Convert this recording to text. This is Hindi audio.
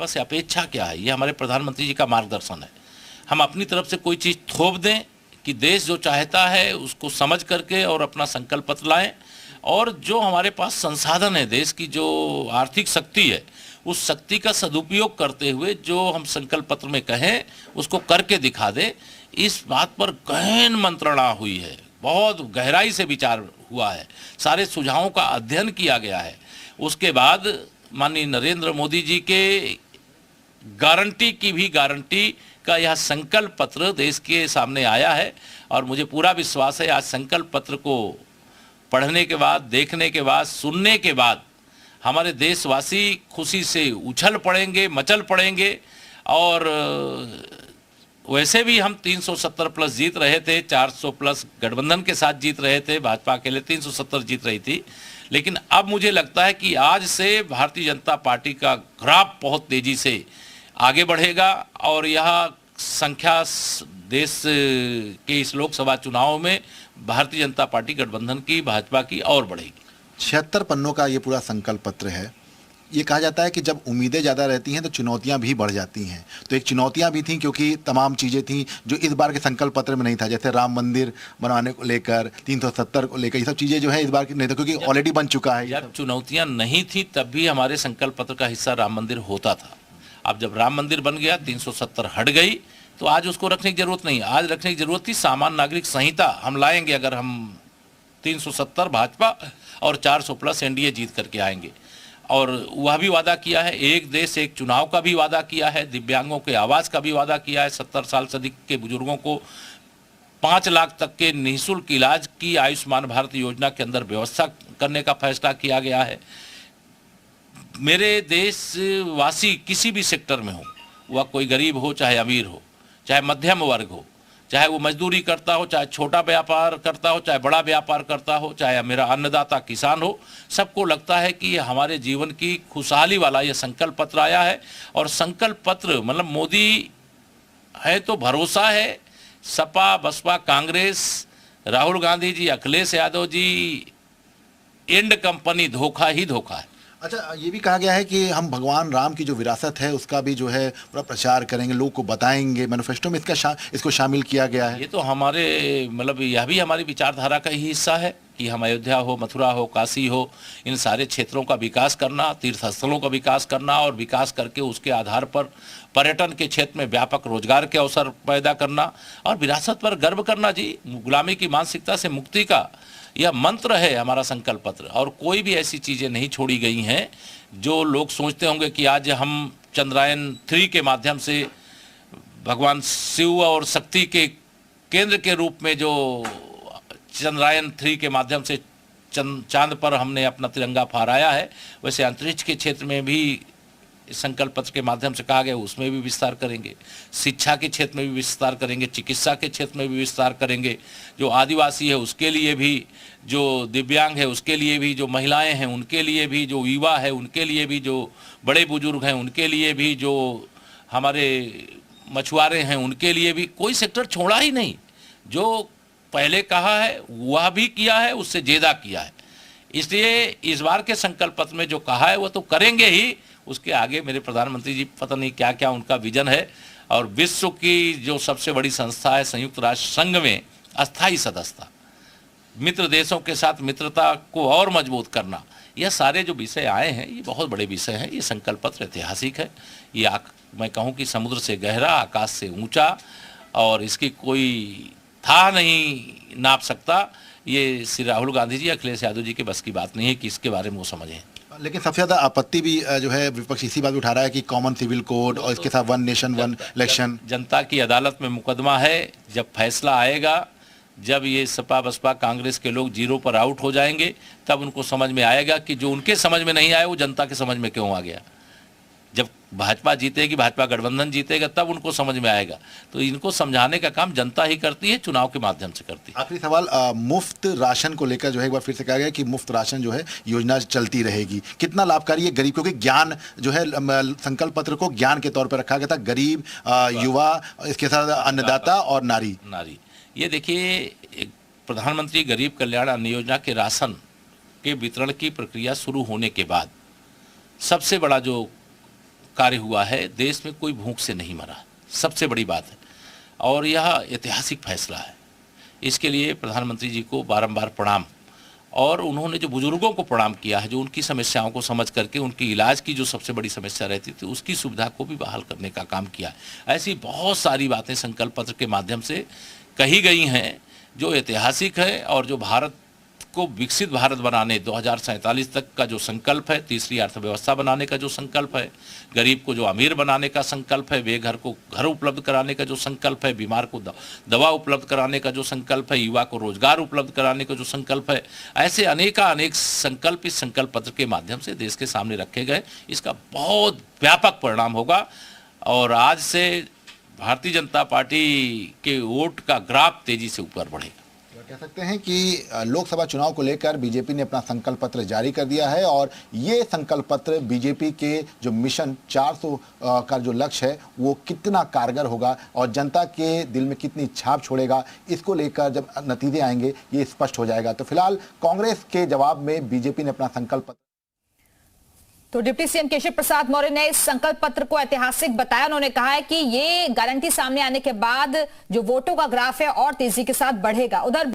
भाजपा से अपेक्षा क्या है, ये हमारे प्रधानमंत्री जी का मार्गदर्शन है। हम अपनी तरफ से कोई चीज़ थोप दें कि देश जो चाहता है उसको समझ करके और अपना संकल्प पत्र लाएं, और जो हमारे पास संसाधन है, देश की जो आर्थिक शक्ति है, उस शक्ति का सदुपयोग करते हुए जो हम संकल्प पत्र में कहें उसको करके दिखा दें। इस बात पर गहन मंत्रणा हुई है, बहुत गहराई से विचार हुआ है, सारे सुझावों का अध्ययन किया गया है। उसके बाद माननीय नरेंद्र मोदी जी के गारंटी की भी गारंटी का यह संकल्प पत्र देश के सामने आया है, और मुझे पूरा विश्वास है आज संकल्प पत्र को पढ़ने के बाद, देखने के बाद, सुनने के बाद हमारे देशवासी खुशी से उछल पड़ेंगे, मचल पड़ेंगे। और वैसे भी हम 370 प्लस जीत रहे थे, 400 प्लस गठबंधन के साथ जीत रहे थे, भाजपा अकेले 370 जीत रही थी। लेकिन अब मुझे लगता है कि आज से भारतीय जनता पार्टी का ग्राफ बहुत तेजी से आगे बढ़ेगा, और यह संख्या देश के इस लोकसभा चुनाव में भारतीय जनता पार्टी गठबंधन की, भाजपा की और बढ़ेगी। 76 पन्नों का ये पूरा संकल्प पत्र है। ये कहा जाता है कि जब उम्मीदें ज़्यादा रहती हैं तो चुनौतियां भी बढ़ जाती हैं। तो एक चुनौतियां भी थीं क्योंकि तमाम चीज़ें थीं जो इस बार के संकल्प पत्र में नहीं था, जैसे राम मंदिर बनवाने को लेकर, 370 को लेकर, ये सब चीज़ें जो है इस बार की नहीं था क्योंकि ऑलरेडी बन चुका है। जब चुनौतियां नहीं थी तब भी हमारे संकल्प पत्र का हिस्सा राम मंदिर होता था। अब जब राम मंदिर बन गया, 370 हट गई, तो आज उसको रखने की जरूरत नहीं। आज रखने की जरूरत थी सामान्य नागरिक संहिता हम लाएंगे, अगर हम 370 भाजपा और 400 प्लस एनडीए जीत करके आएंगे। और वह भी वादा किया है, एक देश एक चुनाव का भी वादा किया है, दिव्यांगों के आवास का भी वादा किया है, 70 साल से अधिक के बुजुर्गों को 5 लाख तक के निःशुल्क इलाज की आयुष्मान भारत योजना के अंदर व्यवस्था करने का फैसला किया गया है। मेरे देशवासी किसी भी सेक्टर में हो, वह कोई गरीब हो चाहे अमीर हो, चाहे मध्यम वर्ग हो, चाहे वो मजदूरी करता हो, चाहे छोटा व्यापार करता हो, चाहे बड़ा व्यापार करता हो, चाहे मेरा अन्नदाता किसान हो, सबको लगता है कि हमारे जीवन की खुशहाली वाला ये संकल्प पत्र आया है। और संकल्प पत्र मतलब मोदी है तो भरोसा है, सपा बसपा कांग्रेस, राहुल गांधी जी, अखिलेश यादव जी, एंड कंपनी धोखा ही धोखा है। अच्छा, ये भी कहा गया है कि हम भगवान राम की जो विरासत है उसका भी जो है पूरा प्रचार करेंगे, लोग को बताएंगे, मैनिफेस्टो में इसको शामिल किया गया है। ये तो हमारे मतलब यह भी हमारी विचारधारा का ही हिस्सा है कि हम अयोध्या हो, मथुरा हो, काशी हो, इन सारे क्षेत्रों का विकास करना, तीर्थ स्थलों का विकास करना, और विकास करके उसके आधार पर पर्यटन के क्षेत्र में व्यापक रोजगार के अवसर पैदा करना और विरासत पर गर्व करना। जी, गुलामी की मानसिकता से मुक्ति का यह मंत्र है हमारा संकल्प पत्र। और कोई भी ऐसी चीज़ें नहीं छोड़ी गई हैं जो लोग सोचते होंगे कि आज हम चंद्रयान 3 के माध्यम से भगवान शिव और शक्ति के केंद्र के रूप में जो चंद्रयान 3 के माध्यम से चांद पर हमने अपना तिरंगा फहराया है, वैसे अंतरिक्ष के क्षेत्र में भी संकल्प पत्र के माध्यम से कहा गया उसमें भी विस्तार करेंगे, शिक्षा के क्षेत्र में भी विस्तार करेंगे, चिकित्सा के क्षेत्र में भी विस्तार करेंगे, जो आदिवासी है उसके लिए भी, जो दिव्यांग है उसके लिए भी, जो महिलाएं हैं उनके लिए भी, जो युवा है उनके लिए भी, जो बड़े बुजुर्ग हैं उनके लिए भी, जो हमारे मछुआरे हैं उनके लिए भी, कोई सेक्टर छोड़ा ही नहीं। जो पहले कहा है वह भी किया है, उससे ज़्यादा किया है। इसलिए इस बार के संकल्प पत्र में जो कहा है वो तो करेंगे ही, उसके आगे मेरे प्रधानमंत्री जी पता नहीं क्या क्या उनका विजन है। और विश्व की जो सबसे बड़ी संस्था है संयुक्त राष्ट्र संघ में अस्थायी सदस्यता, मित्र देशों के साथ मित्रता को और मजबूत करना, यह सारे जो विषय आए हैं ये बहुत बड़े विषय हैं। ये संकल्प पत्र ऐतिहासिक है, ये मैं कहूँ कि समुद्र से गहरा, आकाश से ऊंचा, और इसकी कोई था नहीं नाप सकता। ये श्री राहुल गांधी जी, अखिलेश यादव जी के बस की बात नहीं है कि इसके बारे में वो समझें। लेकिन सबसे ज़्यादा आपत्ति भी जो है विपक्ष इसी बात उठा रहा है कि कॉमन सिविल कोड और इसके साथ 1 नेशन 1 इलेक्शन। जनता की अदालत में मुकदमा है, जब फैसला आएगा, जब ये सपा बसपा कांग्रेस के लोग जीरो पर आउट हो जाएंगे, तब उनको समझ में आएगा कि जो उनके समझ में नहीं आया वो जनता के समझ में क्यों आ गया। जब भाजपा जीतेगी, भाजपा गठबंधन जीतेगा, तब उनको समझ में आएगा। तो इनको समझाने का काम जनता ही करती है, चुनाव के माध्यम से करती है। आखिरी सवाल, मुफ्त राशन को लेकर जो है एक बार फिर से कहा गया कि मुफ्त राशन जो है योजना चलती रहेगी, कितना लाभकारी है गरीब, क्योंकि ज्ञान जो है संकल्प पत्र को ज्ञान के तौर पर रखा गया था, गरीब, युवा, इसके साथ अन्नदाता और नारी। ये देखिए, प्रधानमंत्री गरीब कल्याण अन्न योजना के राशन के वितरण की प्रक्रिया शुरू होने के बाद सबसे बड़ा जो कार्य हुआ है, देश में कोई भूख से नहीं मरा, सबसे बड़ी बात है। और यह ऐतिहासिक फैसला है। इसके लिए प्रधानमंत्री जी को बारंबार प्रणाम, और उन्होंने जो बुजुर्गों को प्रणाम किया है, जो उनकी समस्याओं को समझ करके उनकी इलाज की जो सबसे बड़ी समस्या रहती थी उसकी सुविधा को भी बहाल करने का काम किया है। ऐसी बहुत सारी बातें संकल्प पत्र के माध्यम से कही गई हैं जो ऐतिहासिक है, और जो भारत को विकसित भारत बनाने 2047 तक का जो संकल्प है, तीसरी अर्थव्यवस्था बनाने का जो संकल्प है, गरीब को जो अमीर बनाने का संकल्प है, बेघर को घर उपलब्ध कराने का जो संकल्प है, बीमार को दवा उपलब्ध कराने का जो संकल्प है, युवा को रोजगार उपलब्ध कराने का जो संकल्प है, ऐसे अनेक संकल्प इस संकल्प पत्र के माध्यम से देश के सामने रखे गए। इसका बहुत व्यापक परिणाम होगा, और आज से भारतीय जनता पार्टी के वोट का ग्राफ तेजी से ऊपर बढ़ेगा। कह सकते हैं कि लोकसभा चुनाव को लेकर बीजेपी ने अपना संकल्प पत्र जारी कर दिया है, और ये संकल्प पत्र बीजेपी के जो मिशन 400 का जो लक्ष्य है वो कितना कारगर होगा और जनता के दिल में कितनी छाप छोड़ेगा, इसको लेकर जब नतीजे आएंगे ये स्पष्ट हो जाएगा। तो फिलहाल कांग्रेस के जवाब में बीजेपी ने अपना संकल्प पत्र। तो डिप्टी सीएम केशव प्रसाद मौर्य ने इस संकल्प पत्र को ऐतिहासिक बताया। उन्होंने कहा है कि ये गारंटी सामने आने के बाद जो वोटों का ग्राफ है और तेजी के साथ बढ़ेगा। उधर